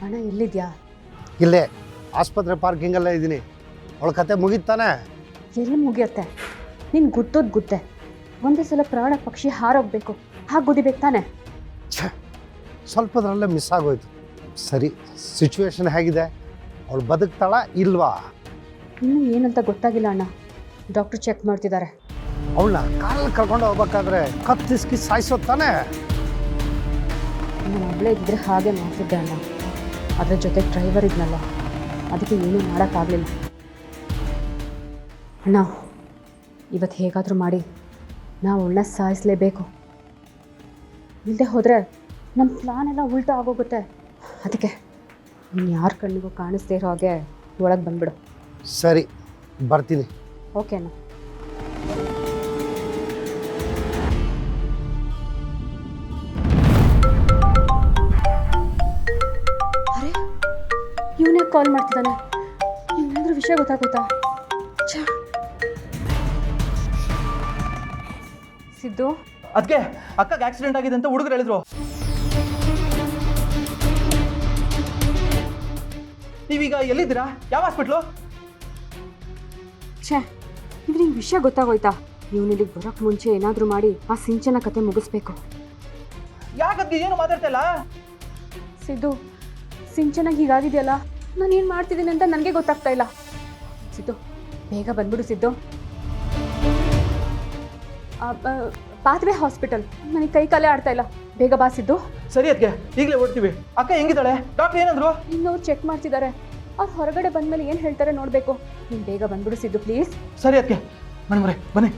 ಅಣ್ಣ ಎಲ್ಲಿದ್ಯಾ? ಇಲ್ಲೇ ಆಸ್ಪತ್ರೆ ಪಾರ್ಕಿಂಗಲ್ಲೇ ಇದ್ದೀನಿ. ಅವಳ ಕತೆ ಮುಗೀತಾನೆ? ಎಲ್ಲಿ ಮುಗಿಯುತ್ತೆ? ನೀನು ಗುದ್ದೋದು ಗುದ್ದೆ. ಒಂದೇ ಸಲ ಪ್ರಾಣ ಪಕ್ಷಿ ಹಾರೋಗ್ಬೇಕು, ಹಾಗೆ ಗುದಿಬೇಕು ತಾನೆ. ಸ್ವಲ್ಪದ್ರಲ್ಲೇ ಮಿಸ್ ಆಗೋಯ್ತು. ಸರಿ, ಸಿಚುವೇಶನ್ ಹೇಗಿದೆ? ಅವಳು ಬದುಕ್ತಾಳ ಇಲ್ವಾ? ಇನ್ನೂ ಏನಂತ ಗೊತ್ತಾಗಿಲ್ಲ ಅಣ್ಣ. ಡಾಕ್ಟ್ರು ಚೆಕ್ ಮಾಡ್ತಿದ್ದಾರೆ. ಅವಳನ್ನ ಕಾರಲ್ಲಿ ಕರ್ಕೊಂಡು ಹೋಗ್ಬೇಕಾದ್ರೆ ಕತ್ತಿಸ್ಕಿ ಸಾಯಿಸೋದು ತಾನೆ? ನಾನು ಒಬ್ಬಳೇ ಇದ್ದರೆ ಹಾಗೆ ಮಾಡ್ತಿದ್ದೆ ಅಣ್ಣ. ಅದ್ರ ಜೊತೆ ಡ್ರೈವರ್ ಇದ್ನಲ್ಲ, ಅದಕ್ಕೆ ಏನೂ ಮಾಡೋಕ್ಕಾಗಲಿಲ್ಲ. ಅಣ್ಣ, ಇವತ್ತು ಹೇಗಾದರೂ ಮಾಡಿ ನಾವು ಅವಳನ್ನ ಸಾಯಿಸಲೇಬೇಕು. ಇಲ್ಲದೆ ಹೋದರೆ ನಮ್ಮ ಪ್ಲಾನ್ ಎಲ್ಲ ಉಲ್ಟಾ ಆಗೋಗುತ್ತೆ. ಅದಕ್ಕೆ ನೀನು ಯಾರ ಕಣ್ಣಿಗೂ ಕಾಣಿಸ್ದೇ ಇರೋ ಹಾಗೆ ಒಳಗೆ ಬಂದುಬಿಡು. ಸರಿ, ಬರ್ತೀನಿ. ಓಕೆನಾ? ಅರೆ, ಇವನೇ ಕಾಲ್ ಮಾಡ್ತಿದ್ದಾನೆ. ಏನಾದರೂ ವಿಷಯ ಗೊತ್ತಾಗೋಯ್ತಾ? ಸಿದ್ದು, ಅದಕ್ಕೆ ಅಕ್ಕಗೆ ಆಕ್ಸಿಡೆಂಟ್ ಆಗಿದೆ ಅಂತ ಹುಡುಗರು ಹೇಳಿದ್ರು. ನೀವೀಗ ಎಲ್ಲಿದ್ದೀರಾ? ಯಾವ ಹಾಸ್ಪಿಟ್ಲು? ಇವ್ನಿಗೆ ವಿಷಯ ಗೊತ್ತಾಗೋಯ್ತಾ? ಇವನಿಗೆ ಬರೋಕ್ಕೆ ಮುಂಚೆ ಏನಾದರೂ ಮಾಡಿ ಆ ಸಿಂಚನ ಕತೆ ಮುಗಿಸ್ಬೇಕು. ಯಾಕದ್ಗೆ ಏನು ಮಾತಾಡ್ತಾ ಇಲ್ಲ? ಸಿದ್ದು, ಸಿಂಚನಾಗಿ ಹೀಗಾಗಿದೆಯಲ್ಲ, ನಾನು ಏನು ಮಾಡ್ತಿದ್ದೀನಿ ಅಂತ ನನಗೆ ಗೊತ್ತಾಗ್ತಾ ಇಲ್ಲ. ಸಿದ್ದು, ಬೇಗ ಬಂದ್ಬಿಡು ಸಿದ್ದು. ಪಾತ್ವೆ ಹಾಸ್ಪಿಟಲ್, ನನಗೆ ಕೈ ಕಾಲೇ ಆಡ್ತಾ ಇಲ್ಲ. ಬೇಗ ಬಾ ಸಿದ್ದು. ಸರಿ ಅದಕ್ಕೆ, ಈಗಲೇ ಓಡ್ತೀವಿ. ಅಕ್ಕ ಹೆಂಗಿದ್ದಾಳೆ? ಡಾಕ್ಟರ್ ಏನಂದ್ರು? ಇನ್ನವ್ರು ಚೆಕ್ ಮಾಡ್ತಿದ್ದಾರೆ. ಅವ್ರು ಹೊರಗಡೆ ಬಂದಮೇಲೆ ಏನು ಹೇಳ್ತಾರೆ ನೋಡಬೇಕು. ನೀನು ಬೇಗ ಬಂದ್ಬಿಡು ಸಿದ್ದು ಪ್ಲೀಸ್. ಸರಿ ಅದಕ್ಕೆ, ಬನ್ನಿ ಬನ್ನಿ.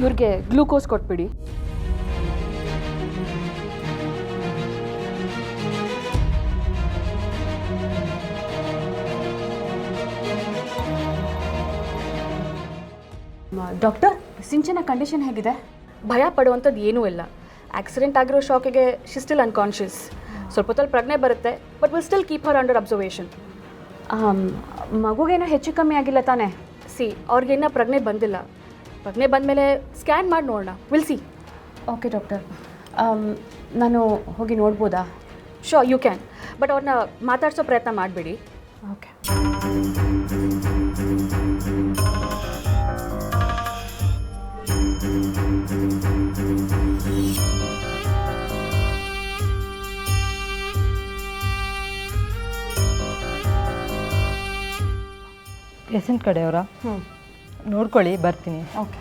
ಇವ್ರಿಗೆ ಗ್ಲೂಕೋಸ್ ಕೊಟ್ಬಿಡಿ. ಡಾಕ್ಟರ್, ಸಿಂಚನ ಕಂಡೀಷನ್ ಹೇಗಿದೆ? ಭಯ ಪಡುವಂಥದ್ದು ಏನೂ ಇಲ್ಲ. ಆಕ್ಸಿಡೆಂಟ್ ಆಗಿರೋ ಶಾಕಿಗೆ ಶಿ ಸ್ಟಿಲ್ ಅನ್ಕಾನ್ಷಿಯಸ್. ಸ್ವಲ್ಪ ಹೊತ್ತಲ್ಲಿ ಪ್ರಜ್ಞೆ ಬರುತ್ತೆ, but will still keep her under observation. ಮಗುಗೇನೋ ಹೆಚ್ಚು ಕಮ್ಮಿ ಆಗಿಲ್ಲ ತಾನೆ? ಅವ್ರಿಗೇನೋ ಪ್ರಜ್ಞೆ ಬಂದಿಲ್ಲ. ಪ್ರಜ್ಞೆ ಬಂದಮೇಲೆ ಸ್ಕ್ಯಾನ್ ಮಾಡಿ ನೋಡೋಣ. Will see. ಓಕೆ ಡಾಕ್ಟರ್, ನಾನು ಹೋಗಿ ನೋಡ್ಬೋದಾ? ಶೋರ್ ಯು ಕ್ಯಾನ್, ಬಟ್ ಅವ್ರನ್ನ ಮಾತಾಡ್ಸೋ ಪ್ರಯತ್ನ ಮಾಡಬೇಡಿ. ಓಕೆ. ಪೇಷಂಟ್ ಕಡೆಯವರ ನೋಡ್ಕೊಳ್ಳಿ, ಬರ್ತೀನಿ. ಓಕೆ.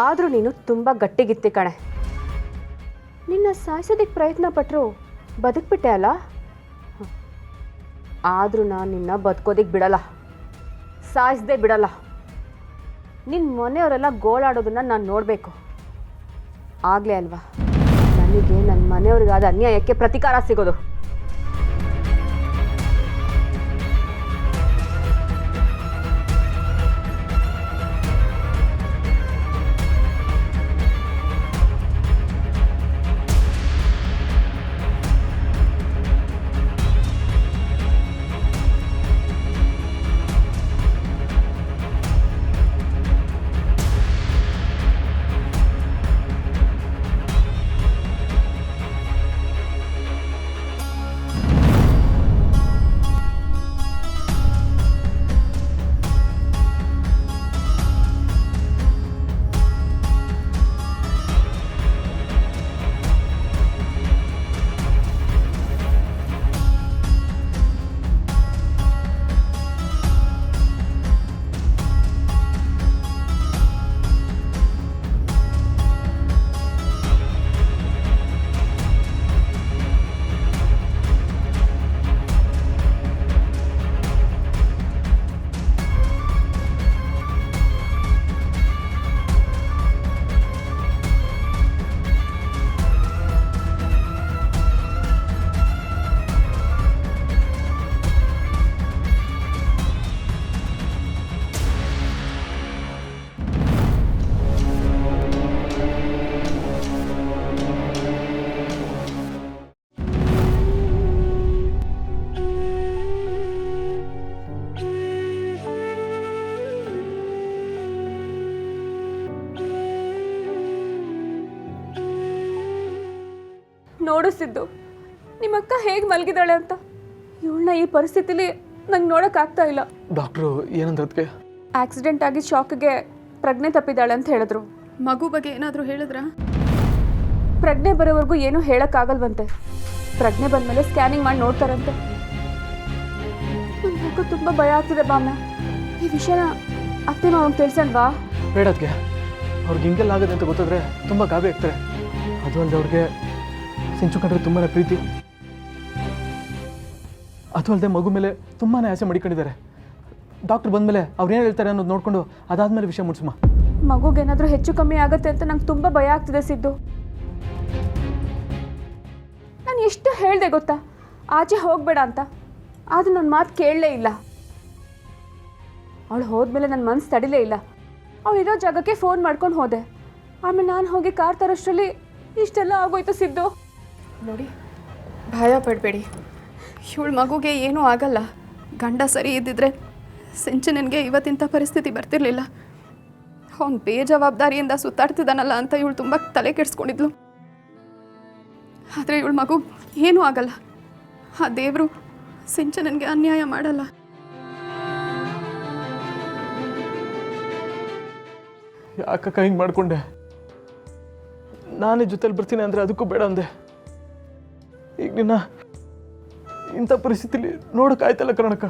ಆದರೂ ನೀನು ತುಂಬ ಗಟ್ಟಿಗಿತ್ತಿ ಕಣೆ. ನಿನ್ನ ಸಾಯಿಸೋದಕ್ಕೆ ಪ್ರಯತ್ನ ಪಟ್ಟರು ಬದುಕ್ಬಿಟ್ಟೆ ಅಲ್ಲ? ಆದರೂ ನಾನು ನಿನ್ನ ಬದುಕೋದಕ್ಕೆ ಬಿಡಲ್ಲ, ಸಾಯಿಸದೆ ಬಿಡಲ್ಲ. ನಿನ್ನ ಮನೆಯವರೆಲ್ಲ ಗೋಳಾಡೋದನ್ನು ನಾನು ನೋಡಬೇಕು. ಆಗಲೇ ಅಲ್ವಾ ನನಗೆ ನನ್ನ ಮನೆಯವ್ರಿಗಾದ ಅನ್ಯಾಯಕ್ಕೆ ಪ್ರತಿಕಾರ ಸಿಗೋದು. ನೋಡಿಸಿದ್ದು ನಿಮ್ಮಕ್ಕ ಹೇಗೆ ಮಲಗಿದಾಳೆ ಅಂತ. ಇವಳನ್ನ ಈ ಪರಿಸ್ಥಿತಿಲಿ ನಂಗೆ ನೋಡೋಕ್ಕಾಗ್ತಾ ಇಲ್ಲ. ಡಾಕ್ಟ್ರು ಏನಂದ್ರೆ ಅದಕ್ಕೆ? ಆಕ್ಸಿಡೆಂಟ್ ಆಗಿ ಶಾಕ್ಗೆ ಪ್ರಜ್ಞೆ ತಪ್ಪಿದ್ದಾಳೆ ಅಂತ ಹೇಳಿದ್ರು. ಮಗು ಬಗ್ಗೆ ಏನಾದರೂ ಹೇಳಿದ್ರಾ? ಪ್ರಜ್ಞೆ ಬರೋವರೆಗೂ ಏನೂ ಹೇಳೋಕ್ಕಾಗಲ್ವಂತೆ. ಪ್ರಜ್ಞೆ ಬಂದಮೇಲೆ ಸ್ಕ್ಯಾನಿಂಗ್ ಮಾಡಿ ನೋಡ್ತಾರಂತೆ. ನನಗೂ ತುಂಬ ಭಯ ಆಗ್ತಿದೆ ಬಾಮ್ನ. ಈ ವಿಷಯನ ಅತ್ತೆ ಮಾವಂಗೆ ತಿಳಿಸೋಣವಾ? ಬೇಡ ಅದಕ್ಕೆ. ಅವ್ರಿಗೆ ಹಿಂಗೆಲ್ಲ ಆಗುತ್ತೆ ಅಂತ ಗೊತ್ತಾದ್ರೆ ತುಂಬ ಗಾಬರಿ ಆಗ್ತಾರೆ. ಅದು ಅಲ್ಲದೆ ಅವ್ರಿಗೆ ಸಿಂಚು ಕಂಡ್ರೆ ತುಂಬಾ ಪ್ರೀತಿ. ಅದು ಅಲ್ಲದೆ ಮಗು ಮೇಲೆ ತುಂಬಾ ಆಸೆ ಮಡಿಕೊಂಡಿದ್ದಾರೆ. ಡಾಕ್ಟ್ರ್ ಬಂದಮೇಲೆ ಅವ್ರು ಏನು ಹೇಳ್ತಾರೆ ಅನ್ನೋದು ನೋಡಿಕೊಂಡು ಅದಾದಮೇಲೆ ವಿಷಯ ಮುಟ್ಸಮ್ಮ. ಮಗುಗೇನಾದರೂ ಹೆಚ್ಚು ಕಮ್ಮಿ ಆಗುತ್ತೆ ಅಂತ ನಂಗೆ ತುಂಬ ಭಯ ಆಗ್ತಿದೆ ಸಿದ್ದು. ನಾನು ಎಷ್ಟು ಹೇಳಿದೆ ಗೊತ್ತಾ ಆಚೆ ಹೋಗಬೇಡ ಅಂತ. ಆದರೂ ನನ್ನ ಮಾತು ಕೇಳಲೇ ಇಲ್ಲ. ಅವಳು ಹೋದ್ಮೇಲೆ ನನ್ನ ಮನಸ್ಸು ತಡಿಲೇ ಇಲ್ಲ. ಅವಳು ಇರೋ ಜಾಗಕ್ಕೆ ಫೋನ್ ಮಾಡ್ಕೊಂಡು ಹೋದೆ. ಆಮೇಲೆ ನಾನು ಹೋಗಿ ಕಾರ್ ತರೋಷ್ಟರಲ್ಲಿ ಇಷ್ಟೆಲ್ಲ ಆಗೋಯ್ತು ಸಿದ್ದು. ನೋಡಿ, ಭಯ ಪಡಬೇಡಿ. ಇವಳು ಮಗುಗೆ ಏನೂ ಆಗಲ್ಲ. ಗಂಡ ಸರಿ ಇದ್ದಿದ್ರೆ ಸಿಂಚನನಿಗೆ ಇವತ್ತಿಂಥ ಪರಿಸ್ಥಿತಿ ಬರ್ತಿರ್ಲಿಲ್ಲ. ಅವ್ನು ಬೇಜವಾಬ್ದಾರಿಯಿಂದ ಸುತ್ತಾಡ್ತಿದ್ದಾನಲ್ಲ ಅಂತ ಇವಳು ತುಂಬ ತಲೆ ಕೆಡಿಸ್ಕೊಂಡಿದ್ಲು. ಆದರೆ ಇವಳು ಮಗು ಏನೂ ಆಗಲ್ಲ. ಆ ದೇವರು ಸಿಂಚನನಿಗೆ ಅನ್ಯಾಯ ಮಾಡಲ್ಲ. ಯಾಕಕ್ಕ ಹಿಂಗೆ ಮಾಡಿಕೊಂಡೆ? ನಾನೇ ಜೊತೆಲಿ ಬರ್ತೀನಿ ಅಂದರೆ ಅದಕ್ಕೂ ಬೇಡ ಅಂದೆ. ಈಗ ನಿನ್ನ ಇಂಥ ಪರಿಸ್ಥಿತಿಲಿ ನೋಡೋಕ್ಕಾಯ್ತಲ್ಲ ಕಣಕ್ಕ.